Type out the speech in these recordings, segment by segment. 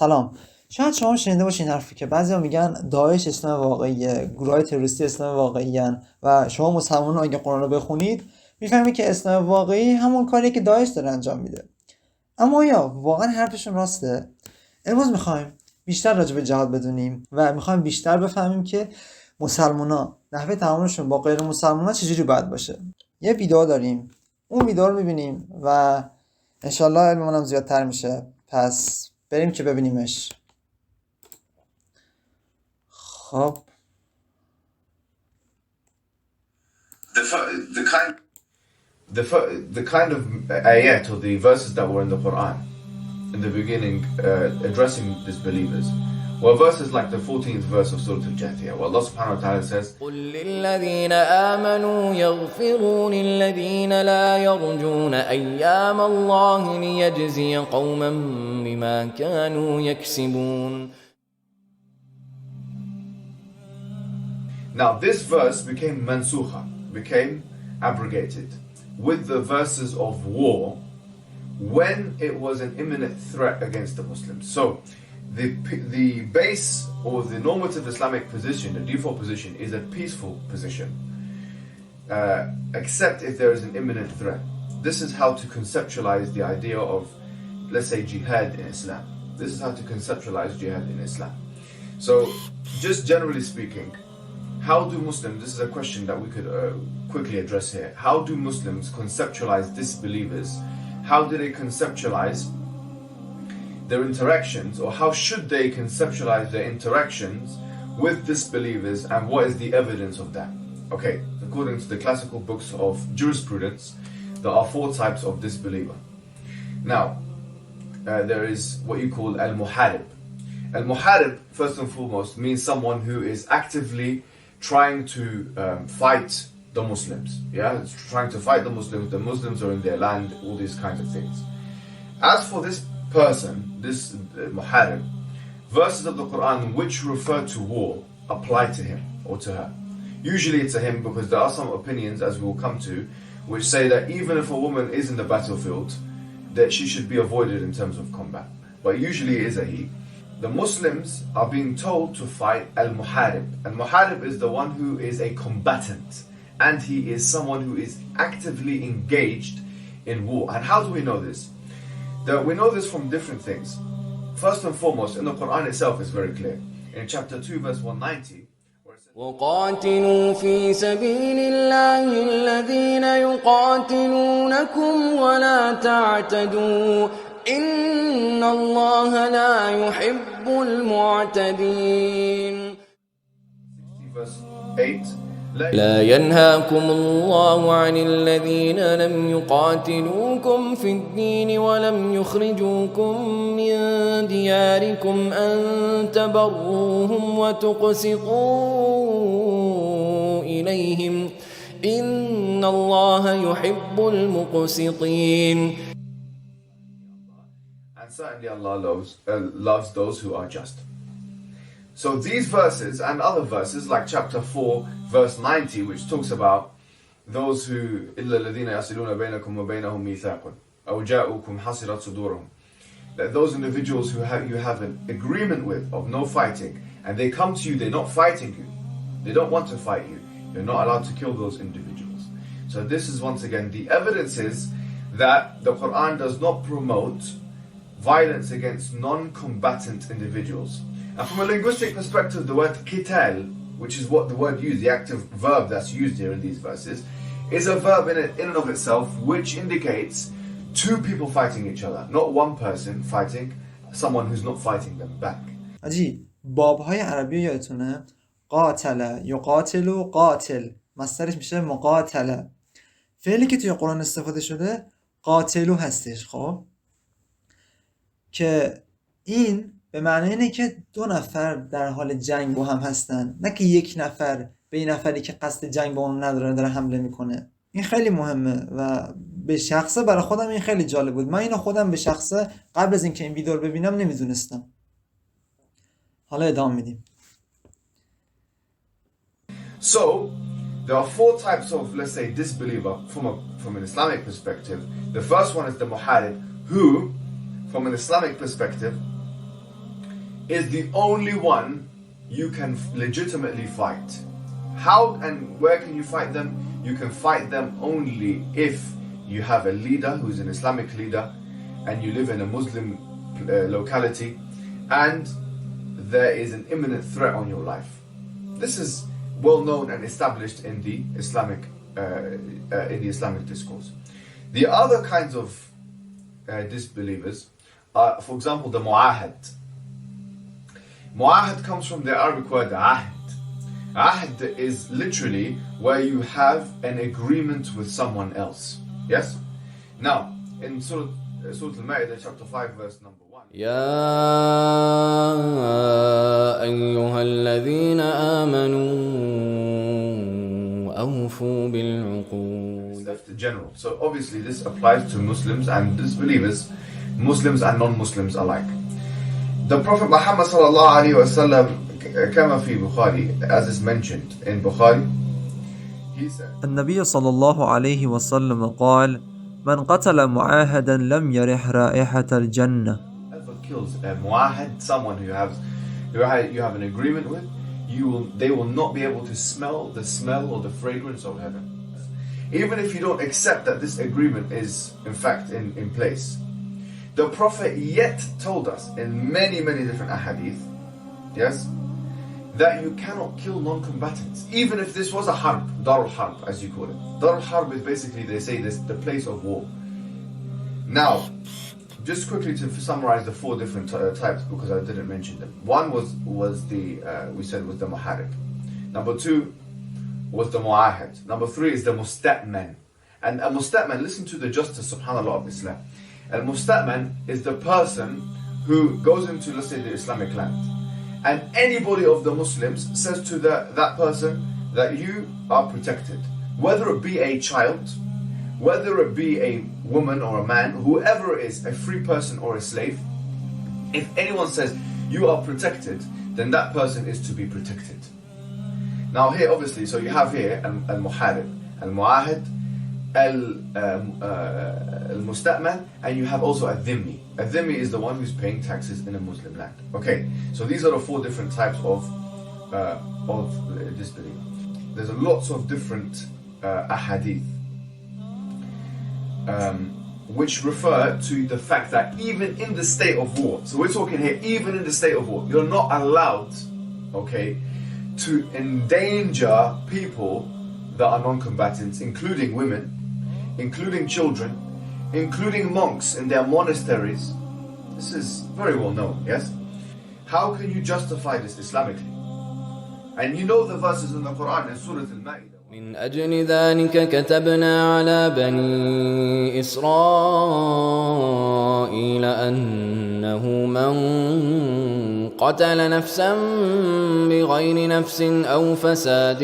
سلام. شاید شما شنیده باشین حرفی که بعضیا میگن داعش اسلام واقعیه، گروهای تروریستی اسلام واقعیان و شما مسلمانان اگه قرآن رو بخونید میفهمید که اسلام واقعی همون کاریه که داعش داره انجام میده. اما آیا واقعا حرفشون راسته؟ امروز میخوایم بیشتر راجع به جهاد بدونیم و میخوایم بیشتر بفهمیم که مسلمانان نحوه تعاملشون با غیر مسلمانان چجوری باید باشه. یه ویدیو داریم، اون ویدیو رو میبینیم و انشالله علممون هم زیادتر میشه. پس بریم که ببینیمش. خب the kind of ayat or the verses that were in the Quran in the beginning addressing disbelievers were verses like the 14th verse of Surah Al-Jathiyah where Allah subhanahu wa ta'ala says قل للذين آمنوا يغفروا للذين لا يرجون أيام الله ليجزي قوما بما كانوا يكسبون. Now this verse became mansukha, became abrogated with the verses of war when it was an imminent threat against the Muslims. So the base or the normative Islamic position, the default position, is a peaceful position, except if there is an imminent threat. This is how to conceptualize the idea of, let's say, jihad in Islam. This is how to conceptualize jihad in Islam. So just generally speaking, how do Muslims, this is a question that we could quickly address here, how do Muslims conceptualize disbelievers? How do they conceptualize their interactions, or how should they conceptualize their interactions with disbelievers, and what is the evidence of that? Okay, according to the classical books of jurisprudence, there are 4 types of disbeliever. Now, there is what you call al-muharib. Al-muharib, first and foremost, means someone who is actively trying to fight the Muslims. Yeah, it's trying to fight the Muslims are in their land, all these kinds of things. As for this person, this muharib, verses of the Quran which refer to war apply to him or to her. Usually it's a him, because there are some opinions, as we will come to, which say that even if a woman is in the battlefield, that she should be avoided in terms of combat. But usually it is a he. The Muslims are being told to fight al-muharib. Al-muharib is the one who is a combatant, and he is someone who is actively engaged in war. And how do we know this? We know this from different things. First and foremost, in the Quran itself is very clear. In chapter 2 verse 190, where it says, وقاتلوا في سبيل الله الذين يقاتلونكم ولا تعتدوا إن الله لا يحب المعتدين. 60 verse 8, لا ينهاكم الله عن الذين لم يقاتلوكم في الدين ولم يخرجوكم من دياركم أن تبروهم وتقسطوا إليهم إن الله يحب المقسطين. and certainly Allah loves those who are just. So these verses and other verses like chapter 4 verse 90, which talks about those who إِلَّا الَّذِينَ يَصِلُونَ بَيْنَكُمْ وَبَيْنَهُمْ مِيثَاقٌ أَوْ جَاءُوكُمْ حَصِرَتْ صُدُورُهُم, that those individuals who you have an agreement with of no fighting, and they come to you, they're not fighting you, they don't want to fight you, you're not allowed to kill those individuals. So this is once again the evidence is that the Quran does not promote violence against non-combatant individuals. And from a linguistic perspective, the word qital, which is what the word used, the active verb that's used here in these verses, is a verb in and of itself which indicates 2 people fighting each other, not one person fighting someone who's not fighting them back. آجی بابهای عربی یادتونه؟ قاتل یقاتل قاتل مصدرش میشه مقاتله. فعلی که توی قرآن استفاده شده قاتلو هستش. خب که این به معنی اینه که 2 نفر در حال جنگ با هم هستن، نه که 1 نفر به این نفری که قصد جنگ با اون نداره داره حمله میکنه. این خیلی مهمه و به شخصه برای خودم این خیلی جالب بود. من اینو خودم به شخصه قبل از اینکه این ویدیو رو ببینم نمیدونستم. حالا ادامه میدیم. So there are 4 types of, let's say, disbeliever from an Islamic perspective. The first one is the muharib, who from an Islamic perspective is the only one you can legitimately fight. How and where can you fight them? You can fight them only if you have a leader who's an Islamic leader and you live in a Muslim locality and there is an imminent threat on your life. This is well known and established in the Islamic discourse. The other kinds of disbelievers are, for example, the mu'ahad. Mu'ahad comes from the Arabic word ahd. Ahd is literally where you have an agreement with someone else. Yes? Now, in Surah Al-Ma'idah, chapter 5, verse number 1. يا أيها الذين آمنوا أوفوا بالعقود. That's the general. So obviously this applies to Muslims and disbelievers, Muslims and non-Muslims alike. The Prophet Muhammad sallallahu alaihi wasallam, كما في Bukhari, as is mentioned in Bukhari, he said, النبي صلى الله عليه وسلم قال من قتل معاهدا لم يرح رائحة الجنة. whoever kills a mu'ahad, someone who you have an agreement with, they will not be able to smell the smell or the fragrance of heaven. Even if you don't accept that this agreement is in fact in place. The Prophet yet told us in many, many different ahadith, yes, that you cannot kill non-combatants, even if this was a harb, dar al-harb as you call it. Dar al-harb is basically, they say, this the place of war. Now, just quickly to summarize the four different types, because I didn't mention them. One was we said was the muharib. Number two was the mu'ahad. Number three is the musta'man. And a musta'man, listen to the justice, subhanAllah, of Islam. Al musta'man is the person who goes into, let's say, the Islamic land, and anybody of the Muslims says to that person that you are protected, whether it be a child, whether it be a woman or a man, whoever it is, a free person or a slave. If anyone says you are protected, then that person is to be protected. Now here, obviously, so you have here al-muharib, al-mu'ahid, al-musta'man, and you have also a-dhimmi. A-dhimmi is the one who's paying taxes in a Muslim land. Okay, so these are the four different types of disbelief. There's lots of different ahadith which refer to the fact that even in the state of war, so we're talking here, even in the state of war, you're not allowed, okay, to endanger people that are non-combatants, including women, including children, including monks in their monasteries. This is very well known, yes? How can you justify this Islamically? And you know the verses in the Quran in Surah Al-Ma'idah. من أجل ذلك كتبنا على بني إسرائيل أنه من قتل نفسا بغير نفس أو فساد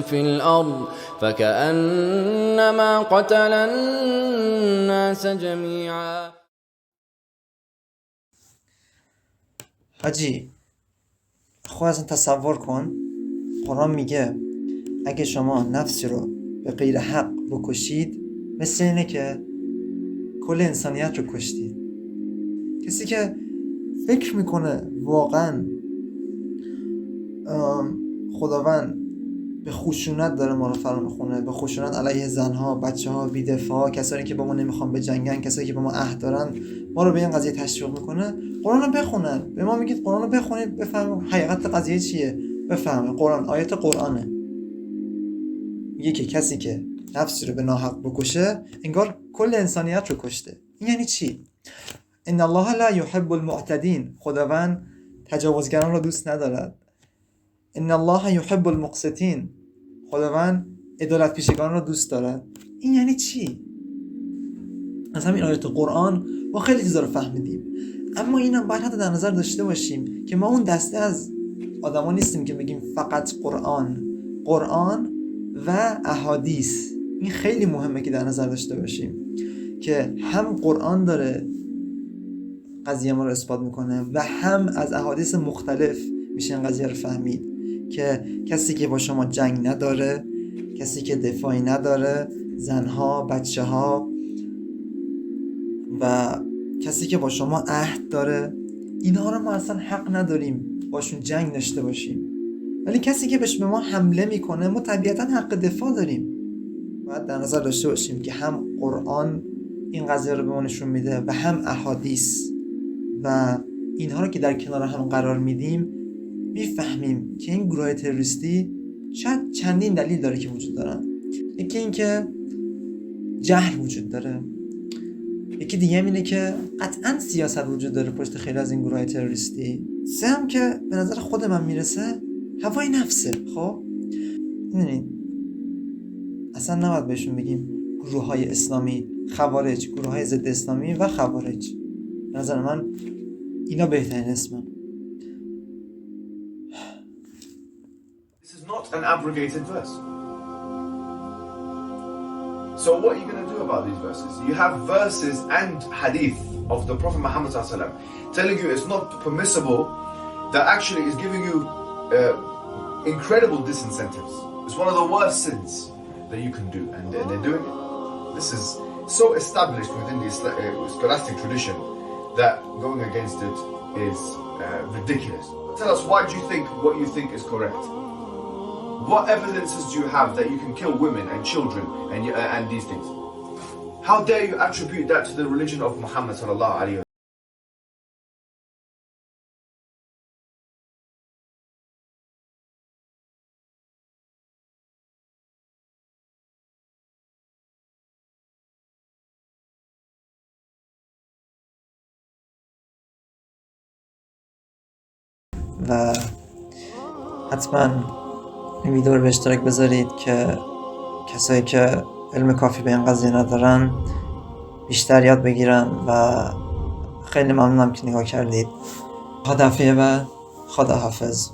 في الأرض فكأنما قتل الناس جميعا. حاجی خود ازن تصور کن، قرآن میگه اگه شما نفسی رو به غیر حق بکشید مثل اینه که کل انسانیت رو کشتید. کسی که فکر میکنه واقعا خداوند به خشونت داره ما رو فرا میخونه، به خشونت علیه زنها، بچه‌ها، بی‌دفاع، کسانی که با ما نمیخوان بجنگن، کسانی که با ما عهد دارن، ما رو به این قضیه تشویق میکنه. قرآن رو بخونن. به ما میگید قرآن رو بخونید بفهمید حقیقت قضیه چیه. بفهمید قرآن آیت قرآنه. میگه که کسی که نفسی رو به ناحق بکشه انگار کل انسانیت رو کشته. این یعنی چی؟ ان الله لا يحب المعتدین. خداوند تجاوزگران رو دوست ندارد. ان الله يحب المقسطین. خداوند عدالت پیشگان رو دوست دارد. این یعنی چی؟ از همین آیات قرآن ما خیلی چیزا رو فهمیدیم، اما اینم باید حتی در نظر داشته باشیم که ما اون دسته از آدما نیستیم که بگیم فقط قرآن و احادیث. این خیلی مهمه که در نظر داشته باشیم که هم قرآن داره قضیه ما رو اثبات میکنه و هم از احادیث مختلف میشه این قضیه رو فهمید که کسی که با شما جنگ نداره، کسی که دفاعی نداره، زنها، بچه‌ها، و کسی که با شما عهد داره، اینها رو ما اصلا حق نداریم باشون جنگ داشته باشیم. ولی کسی که به ما حمله میکنه ما طبیعتا حق دفاع داریم. باید در نظر داشته باشیم که هم قرآن این قضیه رو به ما نشون میده و هم احادیث، و اینها رو که در کنار هم قرار میدیم میفهمیم که این گروه تروریستی شاید چندین دلیل داره که وجود دارن. یکی این که جهل وجود داره، یکی دیگه اینه که قطعا سیاست وجود داره پشت خیلی از این گروه تروریستی، سه هم که به نظر خود من میرسه هوای نفسه. خب میدونید اصلا نباید بهشون بگیم گروه های اسلامی خوارج، گروه های ضد اسلامی و خوارج. به نظر من اینا بهترین اسمن. This is not an abrogated verse. So what are you going to do about these verses? You have verses and hadith of the Prophet Muhammad ﷺ telling you it's not permissible, that actually is giving you incredible disincentives. It's one of the worst sins that you can do, and they're doing it. This is so established within the scholastic tradition that going against it is ridiculous. Tell us, why do you think what you think is correct? What evidences do you have that you can kill women and children and these things? How dare you attribute that to the religion of Muhammad sallallahu alaihi wasallam? و حتما این ویدیو رو به اشتراک بذارید که کسایی که علم کافی به این قضیه ندارن بیشتر یاد بگیرن، و خیلی ممنونم که نگاه کردید. تا دفعه بعد، خدا حافظ.